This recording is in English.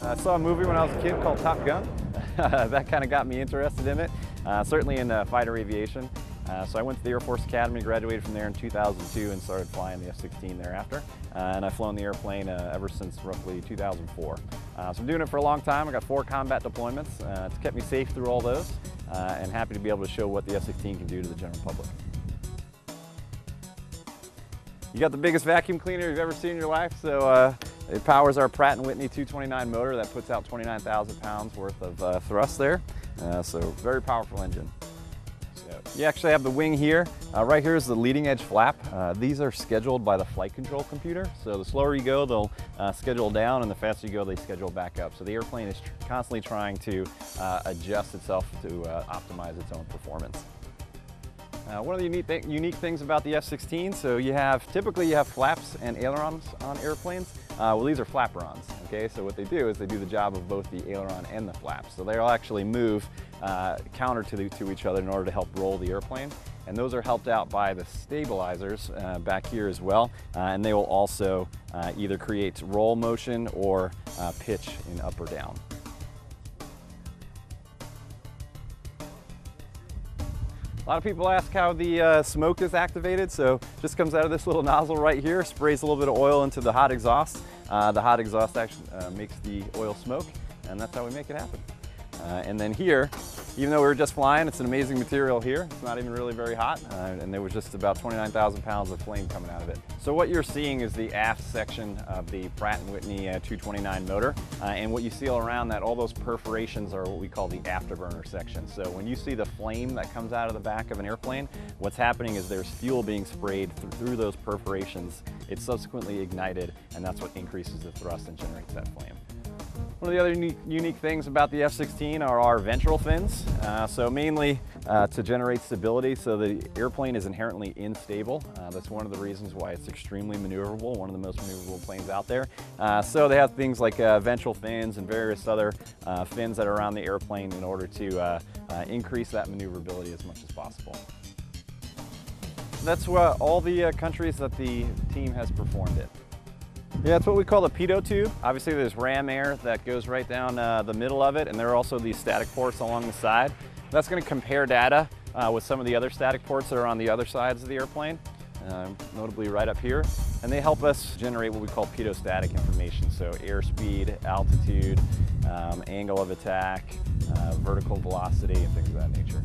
I saw a movie when I was a kid called Top Gun. That kind of got me interested in it, certainly in fighter aviation. So I went to the Air Force Academy, graduated from there in 2002 and started flying the F-16 thereafter. And I've flown the airplane ever since roughly 2004. So I'm doing it for a long time. I got 4 combat deployments. It's kept me safe through all those, and happy to be able to show what the F-16 can do to the general public. You got the biggest vacuum cleaner you've ever seen in your life, so it powers our Pratt & Whitney 229 motor that puts out 29,000 pounds worth of thrust there. So very powerful engine. So you actually have the wing here. Right here is the leading edge flap. These are scheduled by the flight control computer. So the slower you go, they'll schedule down, and the faster you go, they schedule back up. So the airplane is constantly trying to adjust itself to optimize its own performance. One of the unique things about the F-16, so typically you have flaps and ailerons on airplanes. Well, these are flaperons, okay? So what they do is they do the job of both the aileron and the flaps. So they'll actually move counter to each other in order to help roll the airplane. And those are helped out by the stabilizers back here as well. And they will also either create roll motion or pitch in up or down. A lot of people ask how the smoke is activated, so just comes out of this little nozzle right here, sprays a little bit of oil into the hot exhaust. The hot exhaust actually makes the oil smoke, and that's how we make it happen. And then here, even though we were just flying, it's an amazing material here. It's not even really very hot, and there was just about 29,000 pounds of flame coming out of it. So what you're seeing is the aft section of the Pratt & Whitney 229 motor, and what you see all around that, all those perforations are what we call the afterburner section. So when you see the flame that comes out of the back of an airplane, what's happening is there's fuel being sprayed through those perforations. It's subsequently ignited, and that's what increases the thrust and generates that flame. One of the other unique things about the F-16 are our ventral fins. So mainly to generate stability, so the airplane is inherently unstable. That's one of the reasons why it's extremely maneuverable, one of the most maneuverable planes out there. So they have things like ventral fins and various other fins that are around the airplane in order to increase that maneuverability as much as possible. That's all the countries that the team has performed in. Yeah, it's what we call the pitot tube. Obviously there's ram air that goes right down the middle of it, and there are also these static ports along the side. That's going to compare data with some of the other static ports that are on the other sides of the airplane, notably right up here. And they help us generate what we call pitot-static information, so airspeed, altitude, angle of attack, vertical velocity, and things of that nature.